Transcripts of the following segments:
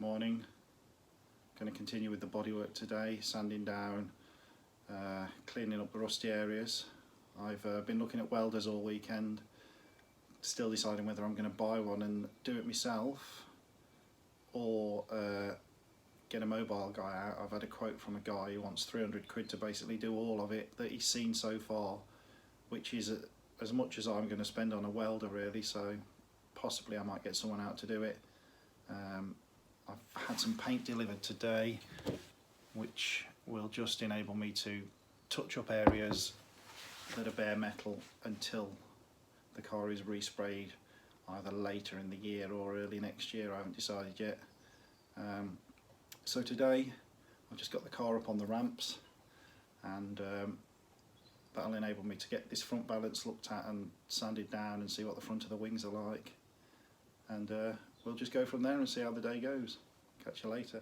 Morning. Going to continue with the bodywork today, sanding down, cleaning up the rusty areas. I've been looking at welders all weekend, still deciding whether I'm going to buy one and do it myself or get a mobile guy out. I've had a quote from a guy who wants 300 quid to basically do all of it that he's seen so far, which is as much as I'm going to spend on a welder really, so possibly I might get someone out to do it. I've had some paint delivered today which will just enable me to touch up areas that are bare metal until the car is resprayed either later in the year or early next year. I haven't decided yet. So today I've just got the car up on the ramps, and that'll enable me to get this front balance looked at and sanded down and see what the front of the wings are like, and we'll just go from there and see how the day goes. Catch you later.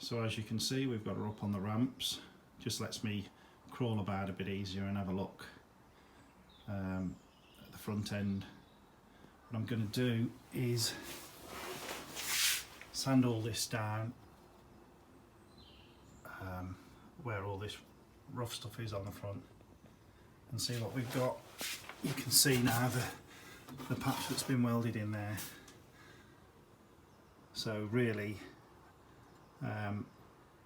So as you can see, we've got her up on the ramps. Just lets me crawl about a bit easier and have a look at the front end. What I'm going to do is sand all this down where all this rough stuff is on the front and see what we've got. You can see now the patch that's been welded in there. So really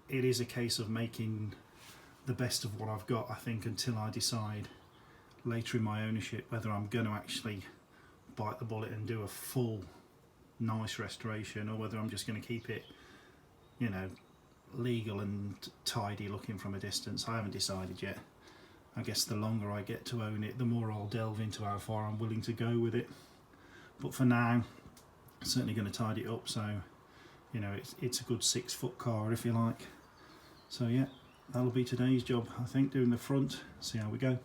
it is a case of making the best of what I've got, I think, until I decide later in my ownership whether I'm going to actually bite the bullet and do a full nice restoration, or whether I'm just going to keep it, you know, legal and tidy looking from a distance. I haven't decided yet. I guess the longer I get to own it, the more I'll delve into how far I'm willing to go with it. But for now, I'm certainly going to tidy it up, so you know it's a good 6 foot car if you like. So yeah, that'll be today's job, I think, doing the front. See how we go.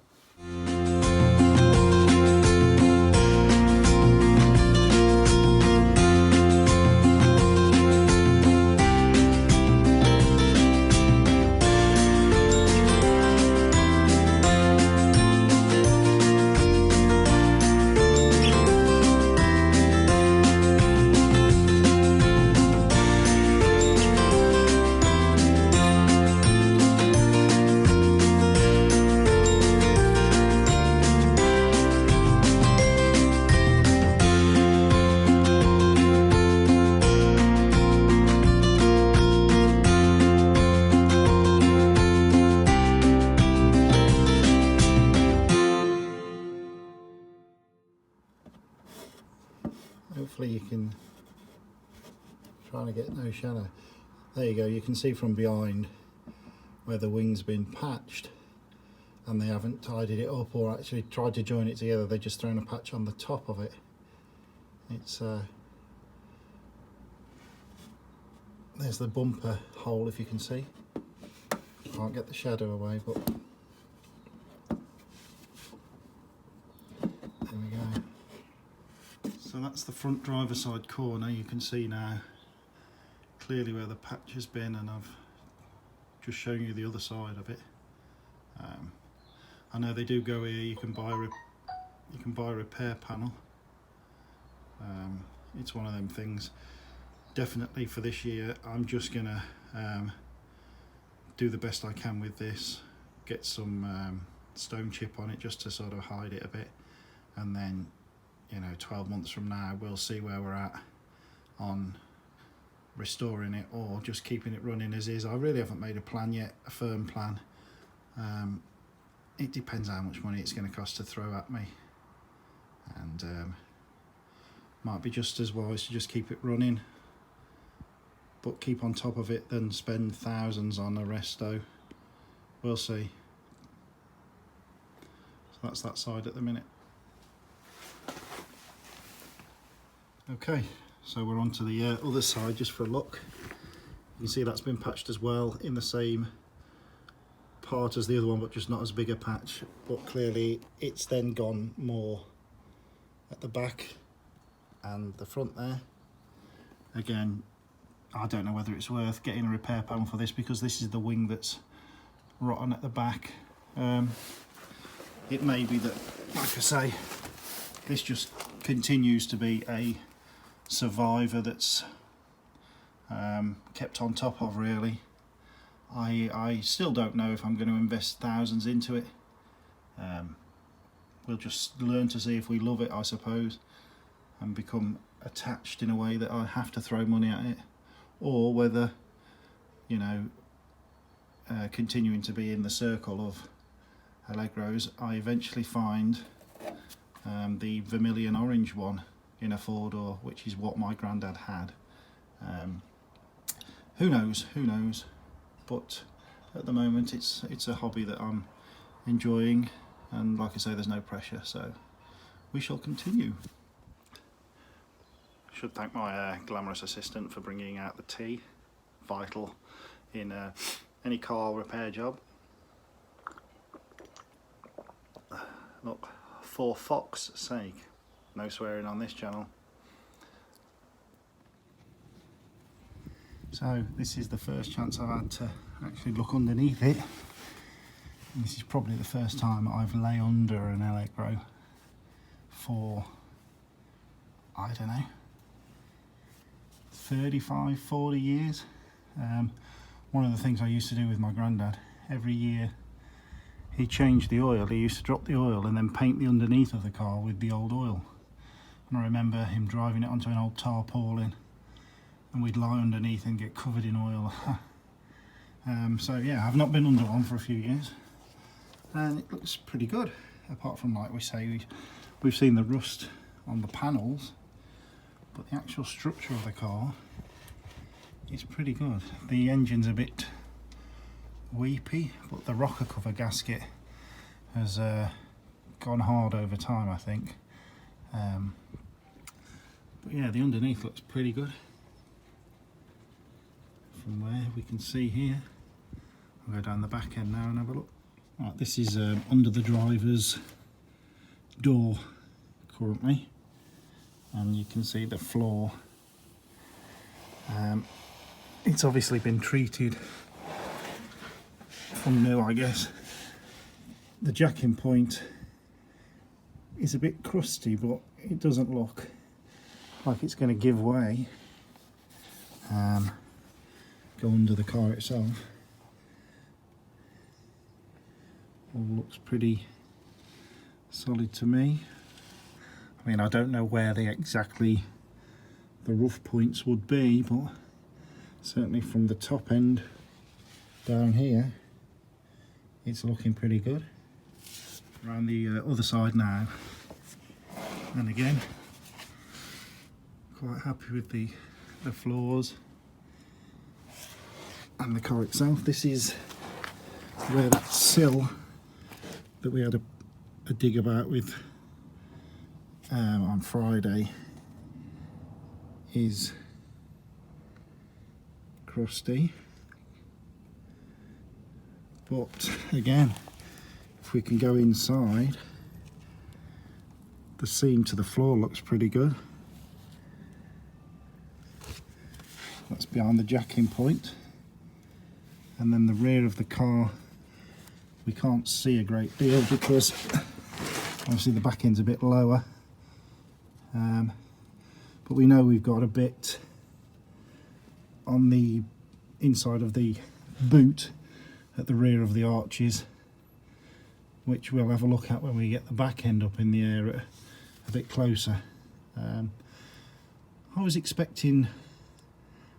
Hopefully you can, trying to get no shadow. There you go, you can see from behind where the wing's been patched, and they haven't tidied it up or actually tried to join it together. They've just thrown a patch on the top of it. It's there's the bumper hole, if you can see. Can't get the shadow away, but there we go. So that's the front driver's side corner. You can see now clearly where the patch has been, and I've just shown you the other side of it. I know they do go here. You can buy a repair panel. It's one of them things. Definitely for this year, I'm just gonna do the best I can with this. Get some stone chip on it just to sort of hide it a bit, and then, you know, 12 months from now we'll see where we're at on restoring it or just keeping it running as is. I really haven't made a plan yet, a firm plan. It depends how much money it's going to cost to throw at me, and might be just as wise to just keep it running but keep on top of it than spend thousands on a resto. We'll see. So that's that side at the minute. Okay, so we're on to the other side just for a look. You can see that's been patched as well, in the same part as the other one, but just not as big a patch. But clearly it's then gone more at the back and the front there. Again, I don't know whether it's worth getting a repair panel for this, because this is the wing that's rotten at the back. It may be that, like I say, this just continues to be a survivor that's kept on top of really. I still don't know if I'm going to invest thousands into it. We'll just learn to see if we love it, I suppose, and become attached in a way that I have to throw money at it, or whether, you know, continuing to be in the circle of Allegros, I eventually find the vermilion orange one in a four-door, which is what my granddad had. Who knows, but at the moment it's a hobby that I'm enjoying, and like I say, there's no pressure, so we shall continue. Should thank my glamorous assistant for bringing out the tea, vital in any car repair job. Look, for Fox's sake, no swearing on this channel. So this is the first chance I've had to actually look underneath it. And this is probably the first time I've lay under an Allegro for, I don't know, 35, 40 years. One of the things I used to do with my granddad, every year he changed the oil. He used to drop the oil and then paint the underneath of the car with the old oil. And I remember him driving it onto an old tarpaulin, and we'd lie underneath and get covered in oil. So yeah, I've not been under one for a few years, and it looks pretty good, apart from, like we say, we've seen the rust on the panels, but the actual structure of the car is pretty good. The engine's a bit weepy, but the rocker cover gasket has gone hard over time, I think. But yeah, the underneath looks pretty good from where we can see here. I'll go down the back end now and have a look. Right, this is under the driver's door currently, and you can see the floor. It's obviously been treated from new, I guess. The jacking point is a bit crusty, but it doesn't look like it's going to give way. Go under the car itself. All looks pretty solid to me. I mean, I don't know where the rough points would be, but certainly from the top end down here, it's looking pretty good. Around the other side now, and again, quite happy with the floors and the car itself. This is where that sill that we had a dig about with on Friday is crusty, but again, if we can go inside, the seam to the floor looks pretty good. That's behind the jacking point, and then the rear of the car we can't see a great deal because obviously the back end's a bit lower, but we know we've got a bit on the inside of the boot at the rear of the arches, which we'll have a look at when we get the back end up in the air a bit closer. I was expecting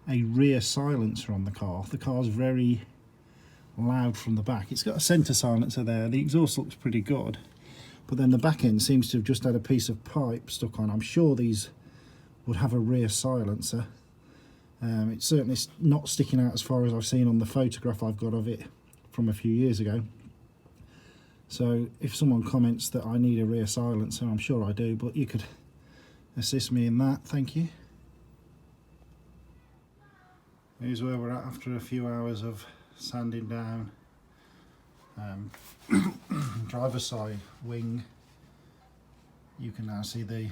a rear silencer on the car. The car's very loud from the back. It's got a centre silencer there. The exhaust looks pretty good, but then the back end seems to have just had a piece of pipe stuck on. I'm sure these would have a rear silencer. It's certainly not sticking out as far as I've seen on the photograph I've got of it from a few years ago. So if someone comments that I need a rear silencer, I'm sure I do, but you could assist me in that, thank you. Here's where we're at after a few hours of sanding down. Driver's side wing, you can now see the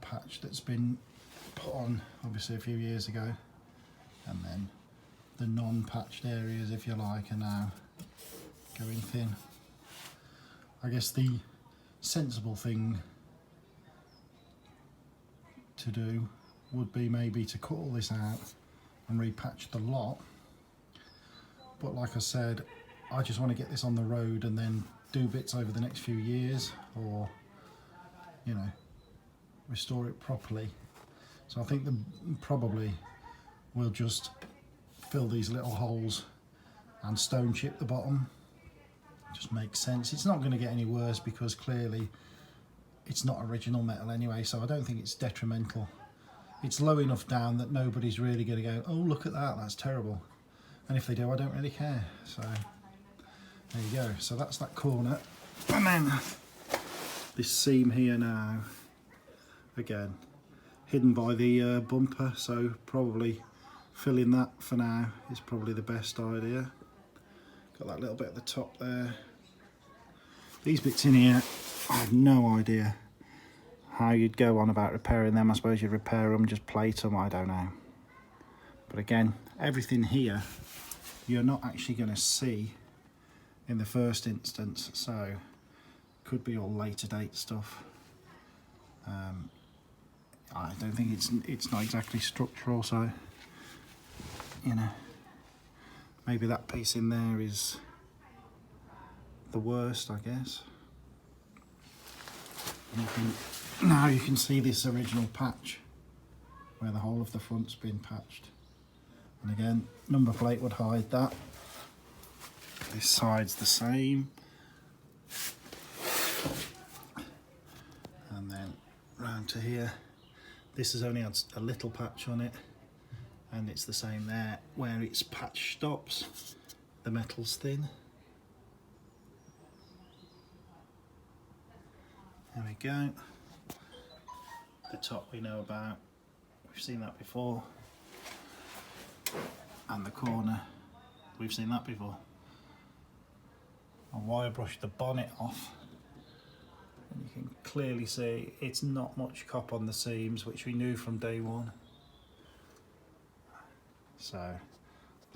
patch that's been put on obviously a few years ago, and then the non-patched areas, if you like, are now going thin. I guess the sensible thing to do would be maybe to cut all this out and repatch the lot. But like I said, I just want to get this on the road and then do bits over the next few years, or, you know, restore it properly. So I think probably we'll just fill these little holes and stone chip the bottom. Just makes sense. It's not going to get any worse because clearly it's not original metal anyway, so I don't think it's detrimental. It's low enough down that nobody's really going to go, oh look at that, that's terrible. And if they do, I don't really care. So there you go. So that's that corner. And then this seam here now, again, hidden by the bumper, so probably filling that for now is probably the best idea. Got that little bit at the top there. These bits in here, I have no idea how you'd go on about repairing them. I suppose you'd repair them, just plate them, I don't know. But again, everything here you're not actually going to see in the first instance, so could be all later date stuff. I don't think it's not exactly structural, so you know, maybe that piece in there is the worst, I guess. Now you can see this original patch where the whole of the front's been patched, and again, number plate would hide that. This side's the same, and then round to here, this has only had a little patch on it, and it's the same there. Where its patch stops, the metal's thin. There we go. The top we know about, we've seen that before, and the corner, we've seen that before. I'll wire brush the bonnet off, and you can clearly see it's not much cop on the seams, which we knew from day one. So a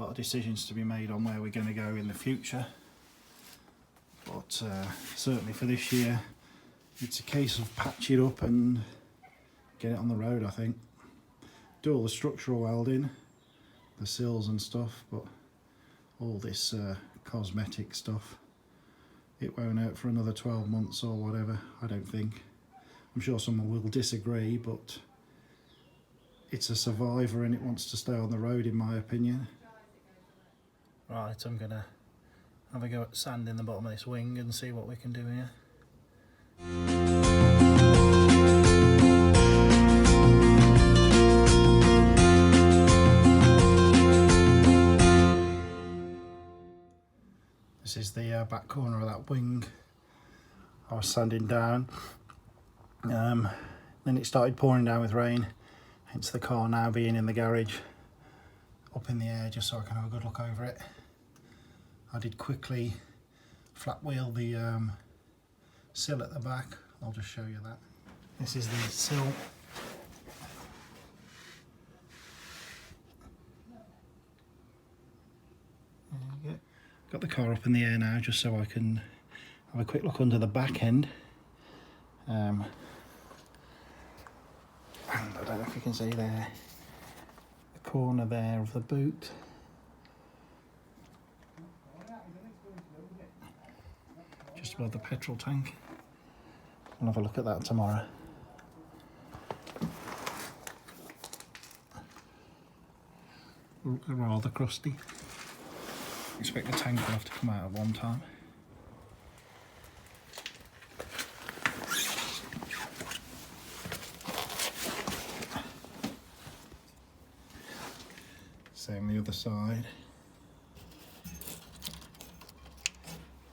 lot of decisions to be made on where we're going to go in the future, but certainly for this year it's a case of patch it up and get it on the road. I think do all the structural welding, the sills and stuff, but all this cosmetic stuff, it won't out for another 12 months or whatever, I don't think. I'm sure someone will disagree, but it's a survivor and it wants to stay on the road, in my opinion. Right, I'm gonna have a go at sanding the bottom of this wing and see what we can do here. This is the back corner of that wing I was sanding down. Then it started pouring down with rain, hence the car now being in the garage up in the air, just so I can have a good look over it. I did quickly flat wheel the sill at the back. I'll just show you that. This is the sill. There you go. Got the car up in the air now just so I can have a quick look under the back end. And I don't know if you can see there, the corner there of the boot. Just above the petrol tank. I'll have a look at that tomorrow. Rather crusty. Expect the tank will have to come out at one time. Same the other side.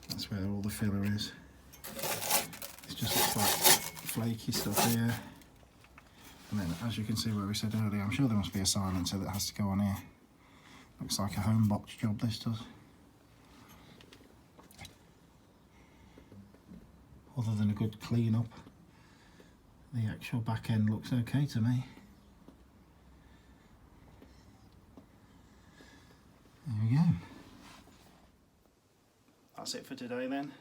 That's where all the filler is. It's just looks like flaky stuff here. And then, as you can see where we said earlier, I'm sure there must be a silencer that has to go on here. Looks like a home box job, this does. Other than a good clean up, the actual back end looks okay to me. There we go. That's it for today then.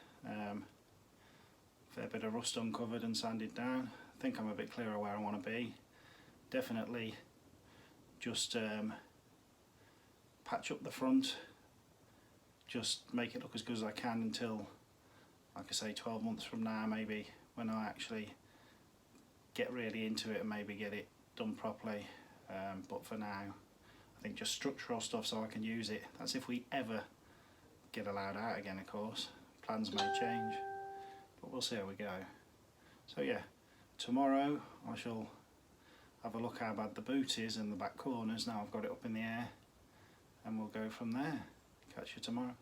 Fair bit of rust uncovered and sanded down. I think I'm a bit clearer where I want to be. Definitely just patch up the front, just make it look as good as I can until, like I say, 12 months from now maybe, when I actually get really into it and maybe get it done properly. But for now, I think just structural stuff so I can use it. That's if we ever get allowed out again, of course. Plans may change, but we'll see how we go. So yeah, tomorrow I shall have a look how bad the boot is in the back corners now I've got it up in the air, and we'll go from there. Catch you tomorrow.